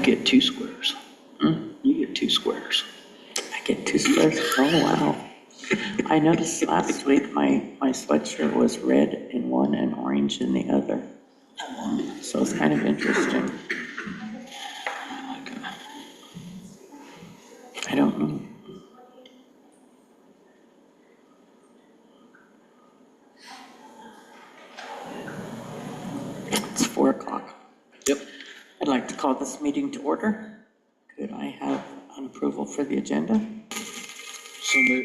get 2 squares. You get 2 squares. I get 2 squares. Oh, wow. I noticed last week my sweatshirt was red in one and orange in the other. So it's kind of interesting. I don't know. It's 4 o'clock. Yep. I'd like to call this meeting to order. Could I have an approval for the agenda?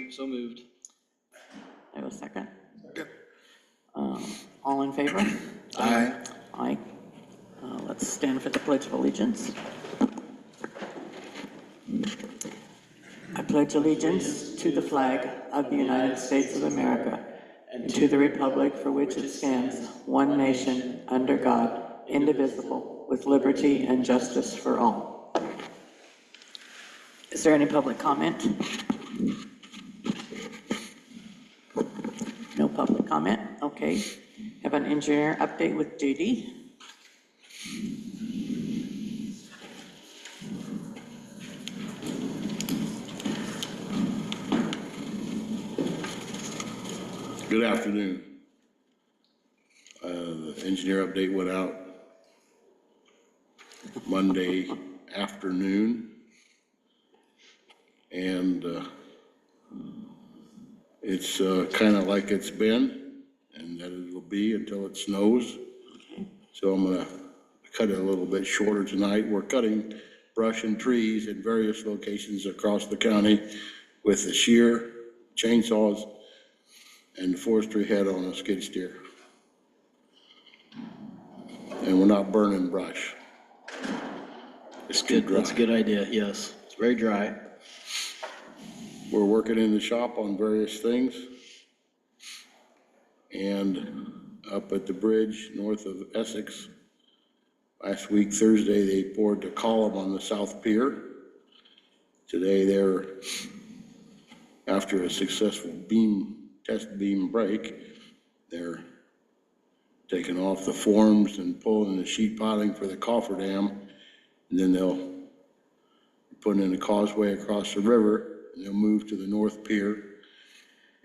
So moved. I have a second. Yep. All in favor? Aye. Aye. Let's stand for the Pledge of Allegiance. I pledge allegiance to the flag of the United States of America and to the republic for which it stands, one nation, under God, indivisible, with liberty and justice for all. Is there any public comment? No public comment? Okay. Have an engineer update with JD. Good afternoon. The engineer update went out Monday afternoon, and it's kind of like it's been, and that it will be until it snows. So I'm gonna cut it a little bit shorter tonight. We're cutting brush and trees in various locations across the county with the shear, chainsaws, and forestry head on a skid steer. And we're not burning brush. It's too dry. That's a good idea, yes. It's very dry. We're working in the shop on various things. And up at the bridge north of Essex, last week, Thursday, they poured the column on the South Pier. Today, they're, after a successful test beam break, they're taking off the forms and pulling the sheet piling for the cofferdam. And then they'll be putting in a causeway across the river, and they'll move to the North Pier.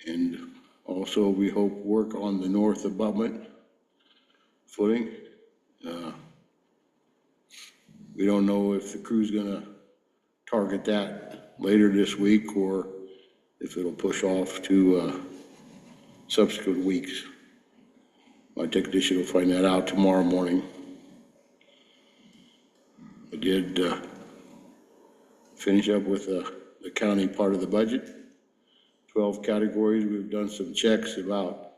And also, we hope work on the north abutment footing. We don't know if the crew's gonna target that later this week or if it'll push off to subsequent weeks. My technician will find that out tomorrow morning. I did finish up with the county part of the budget. 12 categories. We've done some checks about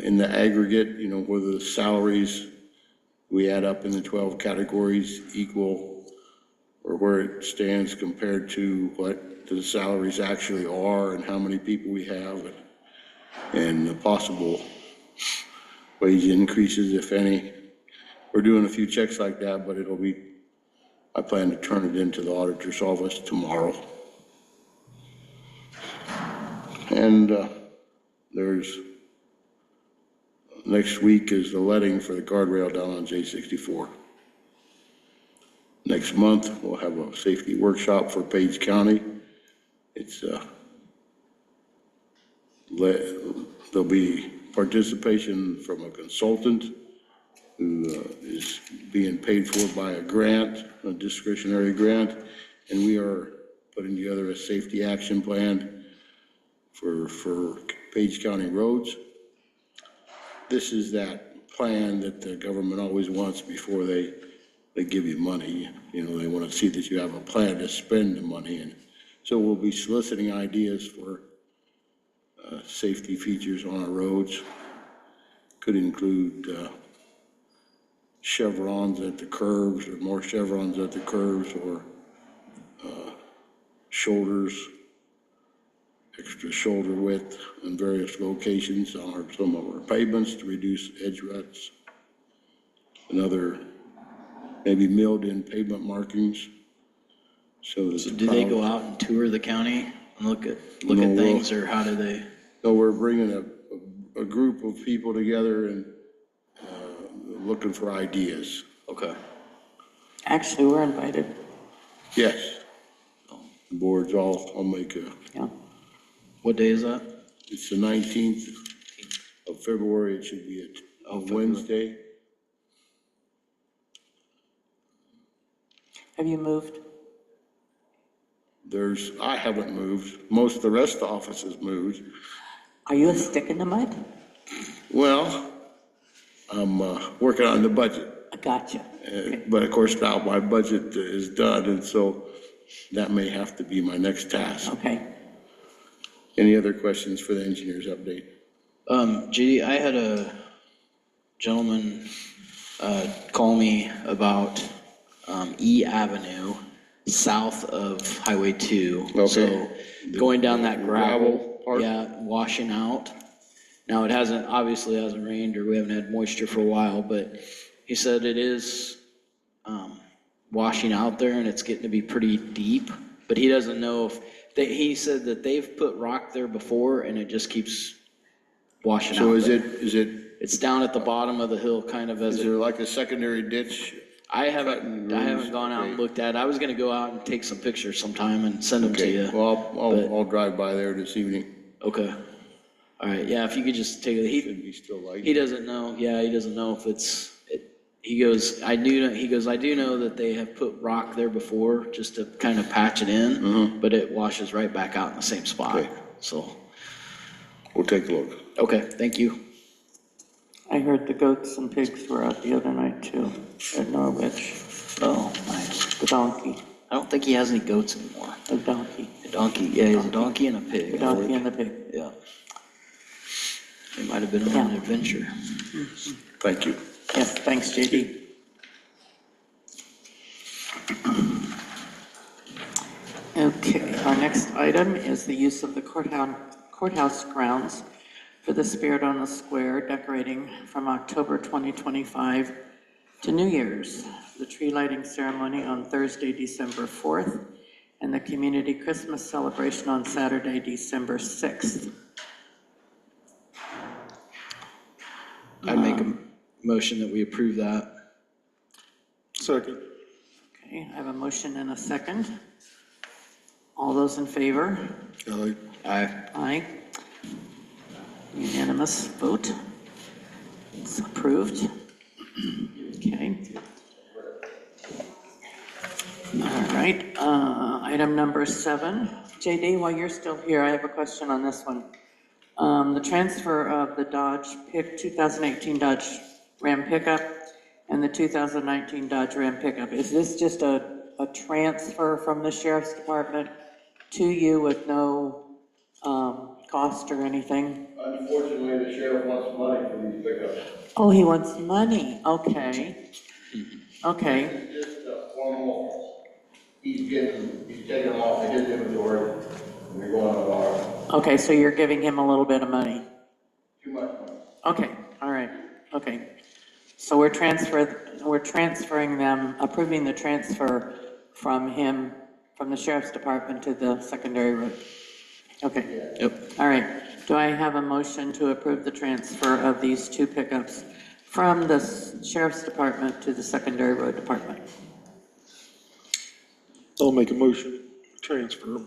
in the aggregate, you know, whether the salaries we add up in the 12 categories equal or where it stands compared to what the salaries actually are and how many people we have and the possible wage increases, if any. We're doing a few checks like that, but I plan to turn it into the auditor's office tomorrow. And next week is the letting for the guardrail down on J64. Next month, we'll have a safety workshop for Page County. There'll be participation from a consultant who is being paid for by a grant, a discretionary grant, and we are putting together a safety action plan for Page County roads. This is that plan that the government always wants before they give you money. You know, they want to see that you have a plan to spend the money. And so we'll be soliciting ideas for safety features on our roads. Could include chevrons at the curves or more chevrons at the curves or shoulders, extra shoulder width in various locations on some of our pavements to reduce edge ruts. Another, maybe milled in pavement markings. So Do they go out and tour the county and look at things, or how do they? So we're bringing a group of people together and looking for ideas. Okay. Actually, we're invited. Yes. The boards I'll make a, Yeah, What day is that? it's the 19th of February. It should be a Wednesday. have you moved? I haven't moved. Most of the rest of the offices moved. Are you a stick in the mud? Well, I'm working on the budget. I gotcha. But of course now my budget is done, and so that may have to be my next task. Okay, Any other questions for the engineer's update? Judy, I had a gentleman, call me about, E Avenue, south of Highway 2. Okay. So going down that Gravel gravel, part? yeah, washing out. Now, it obviously hasn't rained, or we haven't had moisture for a while, but he said it is, washing out there, and it's getting to be pretty deep, but he doesn't know he said that they've put rock there before, and it just keeps washing out So is there. it, It's down at the bottom of the hill, kind of as is it, there like a secondary ditch? I haven't gone out and looked at it. I was gonna go out and take some pictures sometime and send them to Okay, you. well, but- I'll drive by there this evening. Okay. All right, yeah, if you could just take it, Should be still light. he doesn't know, yeah, he doesn't know if he goes, I do know that they have put rock there before, just to kind of patch it in, but it washes right back out in the same spot, Okay. so, We'll take a look. okay, thank you. I heard the goats and pigs were out the other night too, at Norwich. Oh, nice. The donkey, I don't think he has any goats anymore. the donkey, A donkey, yeah, he has a donkey and a pig. the I donkey think. and the pig. Yeah. They might have been on an adventure. Thank you. Yes, thanks, JD. Okay, our next item is the use of the courthouse grounds for the Spirit on the Square decorating from October 2025 to New Year's, the tree lighting ceremony on Thursday, December 4th, and the community Christmas celebration on Saturday, December 6th. I'd make a motion that we approve that. Second. Okay, I have a motion and a second. All those in favor? Aye. Aye. Aye. Unanimous vote. It's approved. Okay. All right, item number 7. JD, while you're still here, I have a question on this one. The transfer of the 2018 Dodge Ram pickup and the 2019 Dodge Ram pickup, is this just a transfer from the sheriff's department to you with no cost or anything? Unfortunately, the sheriff wants money for these pickups. Oh, he wants money, okay. Okay, It's just a formal, he's taking them off of his inventory, and they're going to ours. okay, so you're giving him a little bit of money. Too much money. Okay, all right, okay. So we're transferring them, approving the transfer from him, from the sheriff's department to the secondary road. Okay, Yep. all right. Do I have a motion to approve the transfer of these 2 pickups from the sheriff's department to the secondary road department? I'll make a motion, transfer.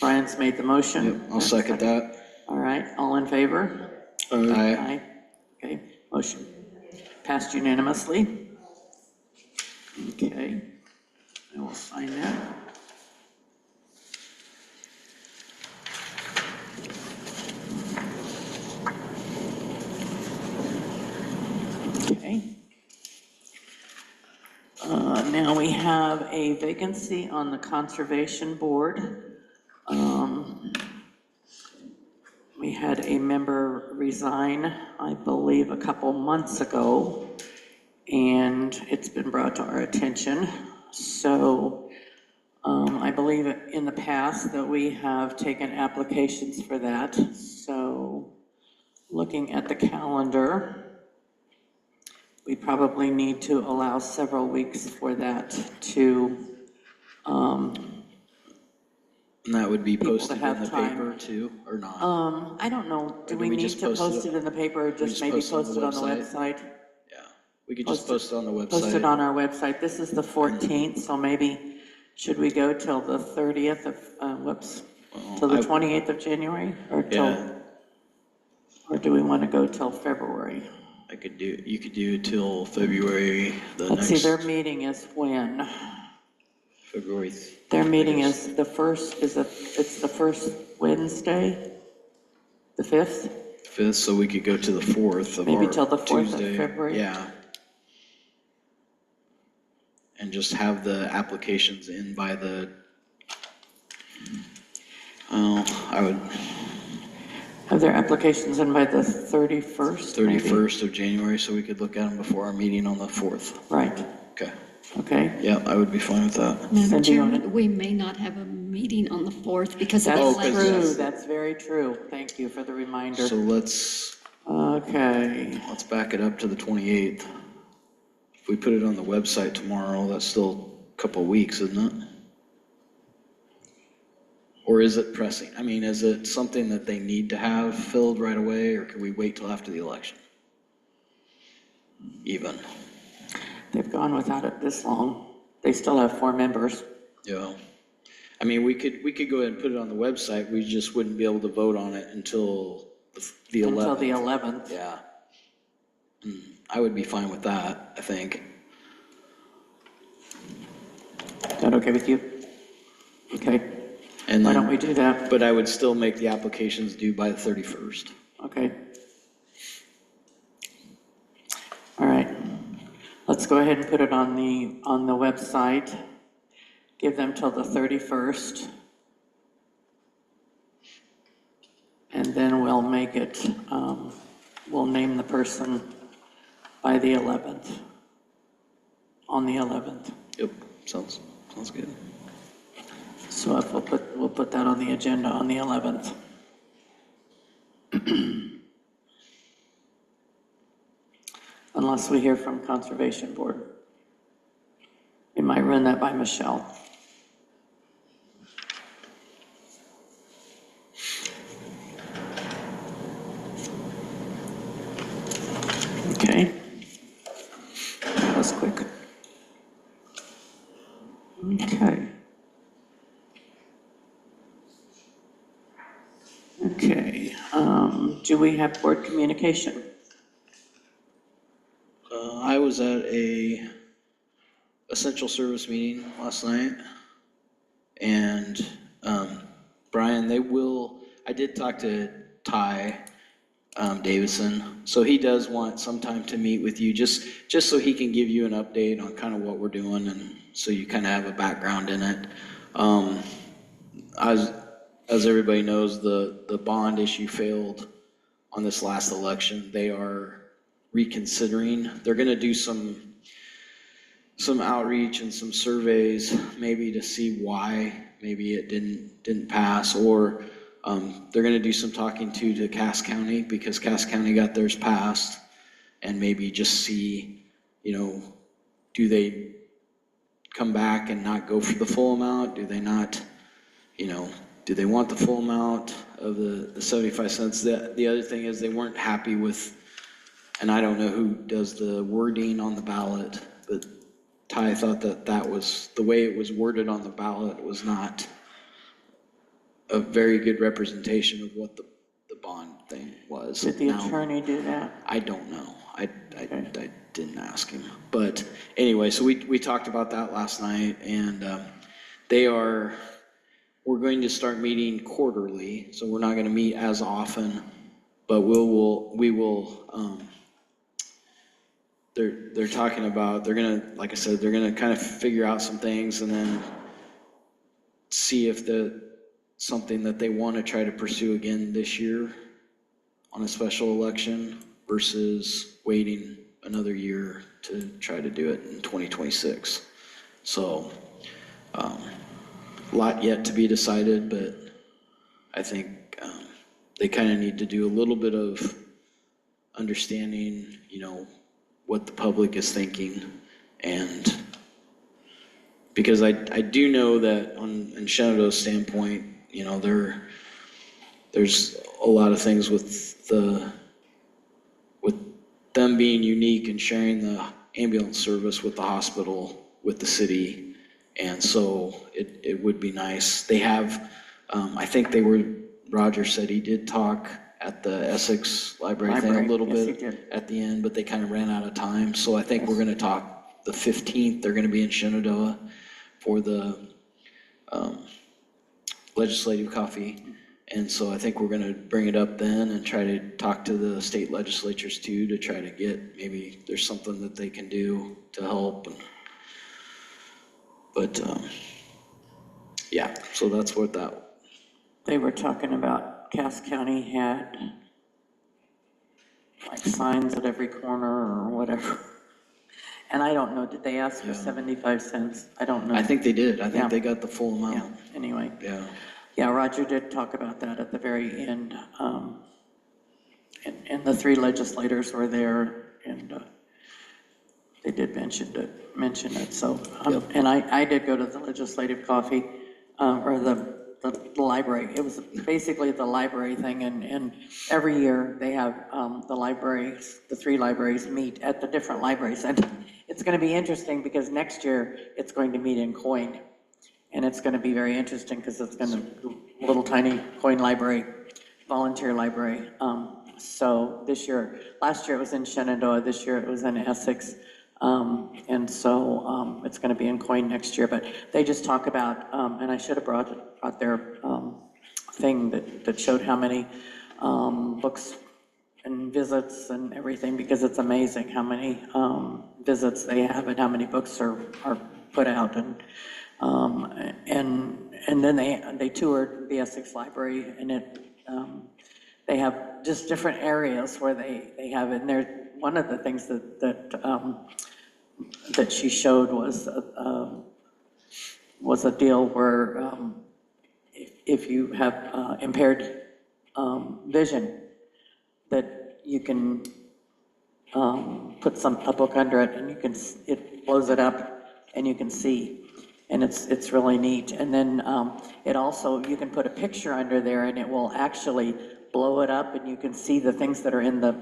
Brian's made the motion. Yep, I'll second that. All right, all in favor? Aye. Aye. Okay, motion passed unanimously. Okay, I will sign that. Okay. Now we have a vacancy on the Conservation Board. We had a member resign, I believe, a couple months ago, and it's been brought to our attention. So I believe in the past that we have taken applications for that. So looking at the calendar, we probably need to allow several weeks for that to, And that would be People to posted in have the time. paper too, or not? I don't know, do do we we need just to post it post it in the paper or just just maybe post it on post the it on the website? website? Yeah, we could just Post post it on the Post it website. on our website, this is the 14th, so maybe Should we go till the 30th of, till the 28th of January, or till, Yeah, or do we want to go till February? you could do it till February, Let's see, their meeting is when? February. Their meeting is the first, it's the first Wednesday, the 5th? 5th, so we could go to the 4th of Maybe our till the 4th of Tuesday. February? Yeah. And just have the applications in by the, I would, Have their applications in by the 31st? maybe? 31st of January, so we could look at them before our meeting on the 4th. Right, Okay. okay. Yeah, I would be fine with that. Cindy, Madam you wanna- Chairman, we may not have a meeting on the 4th because of the That's because true, elections. that's very true. Thank you for the reminder. So let's Okay, back it up to the 28th. If we put it on the website tomorrow, that's still a couple of weeks, isn't it? Or is it pressing? I mean, is it something that they need to have filled right away, or can we wait till after the election? Even, they've gone without it this long. They still have 4 members. yeah. I mean, we could go ahead and put it on the website, we just wouldn't be able to vote on it until the 11th. Until the 11th. Yeah. I would be fine with that, I think. Is that okay with you? Okay, And why then, don't we do that? but I would still make the applications due by the 31st. Okay. All right, let's go ahead and put it on the website. Give them till the 31st. And then we'll make it, we'll name the person by the 11th, on the 11th. Yep, sounds good. So if we'll put that on the agenda on the 11th. Unless we hear from Conservation Board. We might run that by Michelle. Okay. That was quick. Okay. Okay, do we have board communication? I was at a essential service meeting last night, and, Brian, I did talk to Ty, Davison, so he does want some time to meet with you, just so he can give you an update on kind of what we're doing, and so you kind of have a background in it. As everybody knows, the bond issue failed on this last election. They are reconsidering. They're gonna do some outreach and some surveys, maybe to see why maybe it didn't pass, or they're gonna do some talking to Cass County, because Cass County got theirs passed, and maybe just see, do they come back and not go for the full amount? Do they not, do they want the full amount of the 75 cents? The other thing is they weren't happy with, and I don't know who does the wording on the ballot, but Ty thought that was, the way it was worded on the ballot was not a very good representation of what the bond thing was. Did the Now, attorney do that? I don't know. I didn't ask him. But anyway, so we talked about that last night, and we're going to start meeting quarterly, so we're not gonna meet as often, but we will, they're talking about, they're gonna, like I said, they're gonna kind of figure out some things and then see if something that they want to try to pursue again this year on a special election versus waiting another year to try to do it in 2026. So, a lot yet to be decided, but I think they kind of need to do a little bit of understanding, what the public is thinking. And because I do know that in Shenandoah's standpoint, there's a lot of things with them being unique and sharing the ambulance service with the hospital, with the city, And so it would be nice. They have, I think Roger said he did talk at the Essex Library thing a Library, little yes, he bit did. at the end, but they kind of ran out of time. So I think we're gonna talk the 15th, they're gonna be in Shenandoah for the legislative coffee. And so I think we're gonna bring it up then and try to talk to the state legislatures too, to try to get, maybe there's something that they can do to help. But, yeah, so that's what that, They were talking about Cass County had like signs at every corner or whatever. And I don't know, did they ask for 75 cents? I don't know. I think they did. I Yeah. think they got the full Yeah, amount. anyway. Yeah. Yeah, Roger did talk about that at the very end. And the three legislators were there, and they did mention it, so. And I did go to the legislative coffee, or the library. It was basically the library thing, and every year they have the libraries, the three libraries meet at the different libraries. And it's gonna be interesting because next year it's going to meet in Coyne. And it's gonna be very interesting because it's gonna, little tiny Coyne library, volunteer library. So this year, last year it was in Shenandoah, this year it was in Essex. And so it's gonna be in Coyne next year, but they just talk about, and I should have brought their thing that showed how many books and visits and everything, because it's amazing how many visits they have and how many books are put out. And then they toured the Essex Library, and they have just different areas where they have it. And there, one of the things that she showed was a deal where if you have impaired vision, that you can put a book under it, and it blows it up and you can see. And it's really neat. And then it also, you can put a picture under there and it will actually blow it up, and you can see the things that are in the,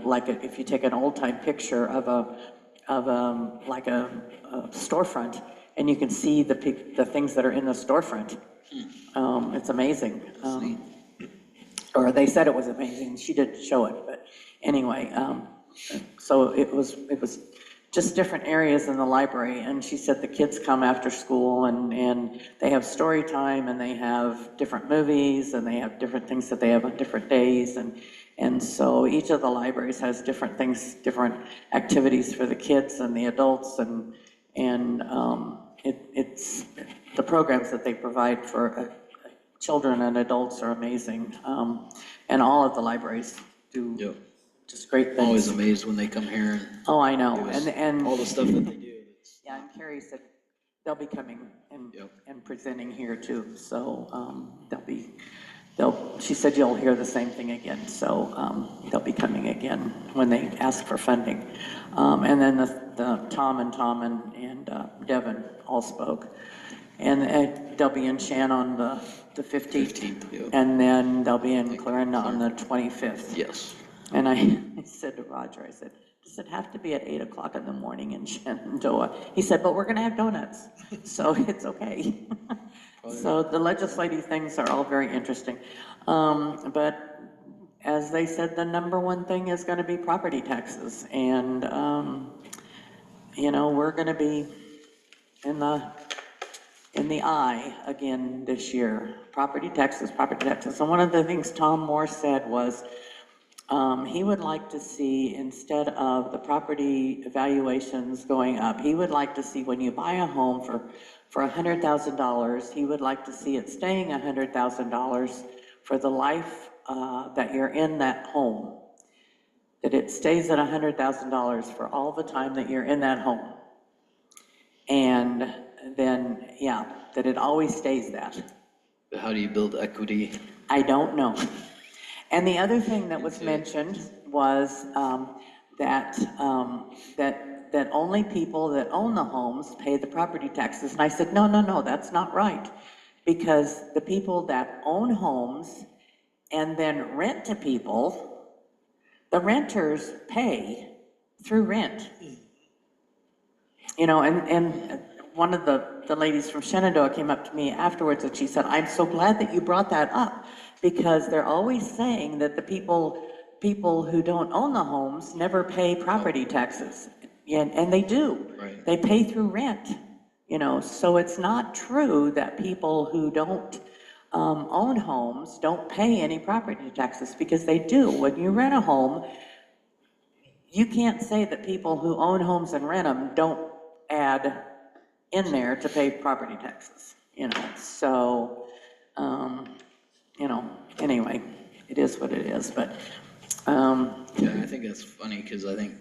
if you take an old time picture of a storefront, and you can see the things that are in the storefront. It's amazing. Or they said it was amazing. She didn't show it, but anyway, so it was just different areas in the library. And she said the kids come after school, and they have story time, and they have different movies, and they have different things that they have on different days. And so each of the libraries has different things, different activities for the kids and the adults, and it's the programs that they provide for children and adults are amazing. And all of the libraries do Yep. just great I'm always things. amazed when they come here and Oh, I know, give us and. all the stuff that they do. It's- Yeah, and Carrie said they'll be coming and, Yep. and presenting here too, so, she said you'll hear the same thing again, so, they'll be coming again when they ask for funding. And then the Tom and Devin all spoke. And they'll be in Shan on the 15th. 15th, yep. And then they'll be in Clarinda on the 25th. Yes. And I said to Roger, I said, does it have to be at 8 o'clock in the morning in Shenandoah? He said, but we're gonna have donuts, so it's okay. So the legislative things are all very interesting. But as they said, the number one thing is gonna be property taxes. And, we're gonna be in the eye again this year. Property taxes. And one of the things Tom Moore said was, he would like to see, instead of the property evaluations going up, he would like to see when you buy a home for $100,000, he would like to see it staying $100,000 for the life that you're in that home. That it stays at $100,000 for all the time that you're in that home. And then, yeah, that it always stays that. But how do you build equity? I don't know. And the other thing that was mentioned was that only people that own the homes pay the property taxes. And I said, no, that's not right. Because the people that own homes and then rent to people, the renters pay through rent. And one of the ladies from Shenandoah came up to me afterwards and she said, I'm so glad that you brought that up, because they're always saying that the people who don't own the homes never pay property taxes. And they do. Right. They pay through rent, so it's not true that people who don't own homes don't pay any property taxes, because they do. When you rent a home, you can't say that people who own homes and rent them don't add in there to pay property taxes, so, anyway, it is what it is, but, Yeah, I think that's funny, because I think,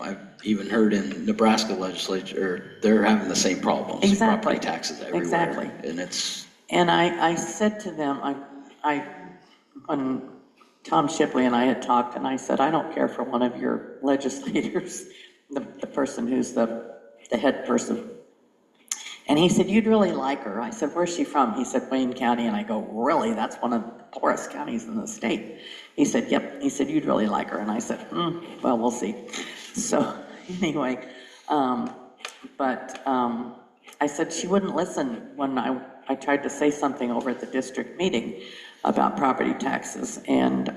I've even heard in Nebraska legislature, they're having the same problems. Exactly. Property taxes everywhere. Exactly. And it's, and I said to them, when Tom Shipley and I had talked, and I said, I don't care for one of your legislators, the person who's the head person. And he said, you'd really like her. I said, where's she from? He said, Wayne County. And I go, really? That's one of the poorest counties in the state. He said, yep. He said, you'd really like her. And I said, well, we'll see. So anyway, I said she wouldn't listen when I tried to say something over at the district meeting about property taxes. And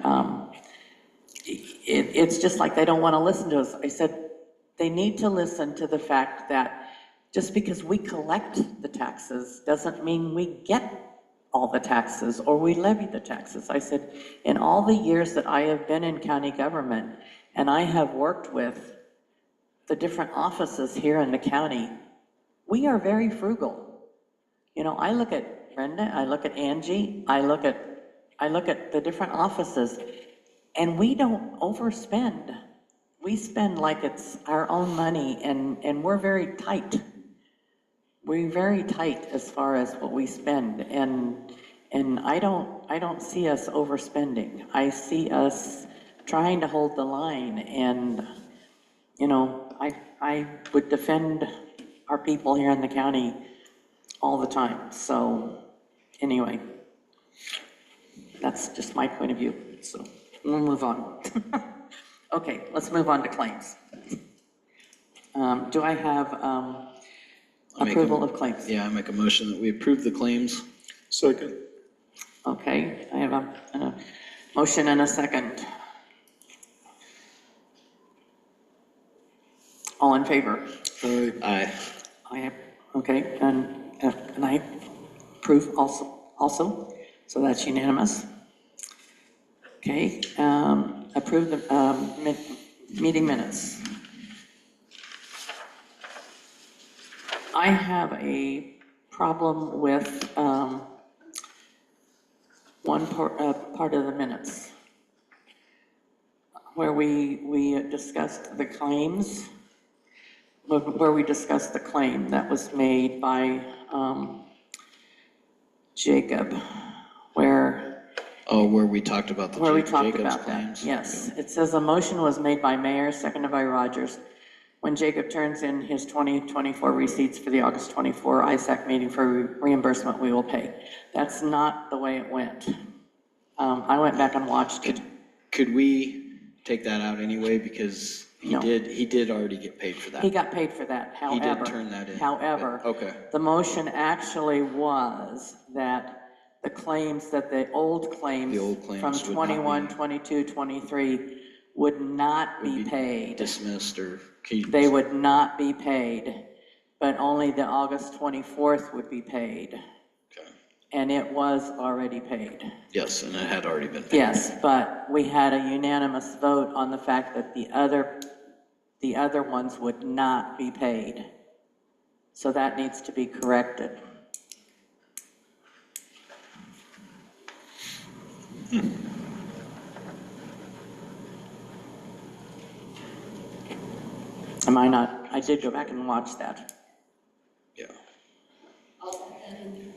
it's just like they don't want to listen to us. I said, they need to listen to the fact that just because we collect the taxes doesn't mean we get all the taxes or we levy the taxes. I said, in all the years that I have been in county government and I have worked with the different offices here in the county, we are very frugal. I look at Brenda, I look at Angie, I look at the different offices, and we don't overspend. We spend like it's our own money, and we're very tight. We're very tight as far as what we spend, and I don't see us overspending. I see us trying to hold the line, and I would defend our people here in the county all the time. So anyway, that's just my point of view. So we'll move on. Okay, let's move on to claims. Do I have approval of claims? yeah, I make a motion that we approve the claims. Second. Okay, I have a motion and a second. All in favor? Aye. Okay, and I approve also, so that's unanimous. Okay, approve the meeting minutes. I have a problem with one part of the minutes where we discussed the claims, where we discussed the claim that was made by Jacob, where we talked about the where we Jacob's talked about claims. that, yes. It says a motion was made by Mayor, seconded by Rogers. When Jacob turns in his 2024 receipts for the August 24 ISAC meeting for reimbursement, we will pay. That's not the way it went. I went back and watched it. Could we take that out anyway, because No. he did already get paid for that? He got paid for that, He however. did turn that in. However, Okay. the motion actually was that the claims, that the old claims The old claims from would not 21, be- 22, 23 would not be paid. Dismissed, or can you? They would not be paid, but only the August 24th would be paid. Okay. And it was already paid. Yes, and it had already been paid. Yes, but we had a unanimous vote on the fact that the other ones would not be paid. So that needs to be corrected. Am I not? I did go back and watch that. Yeah. I'll put that in there.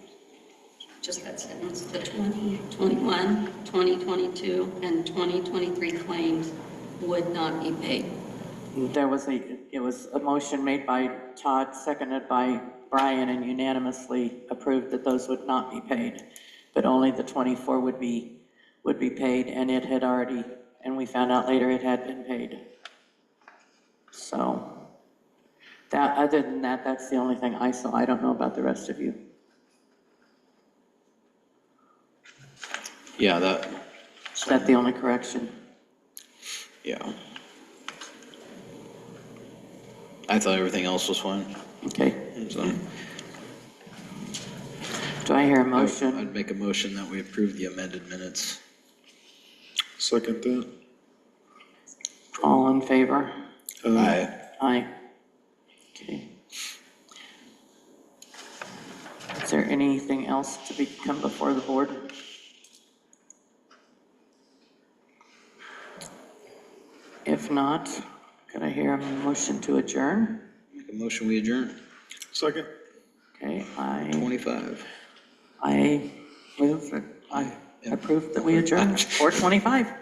Just that sentence, the 2021, 2022, and 2023 claims would not be paid. It was a motion made by Todd, seconded by Brian, and unanimously approved that those would not be paid, but only the 24 would be paid, and it had already, and we found out later it had been paid. So That, other than that, that's the only thing I saw. I don't know about the rest of you. Yeah, that, Is that the only correction? yeah. I thought everything else was fine, Okay. so. Do I hear a motion? I'd make a motion that we approve the amended minutes. Second that. All in favor? Aye. Aye. Okay. Is there anything else to come before the board? If not, could I hear a motion to adjourn? Make a motion, we adjourn. Second. Okay, I 25. move that I approve that we adjourn 4:25.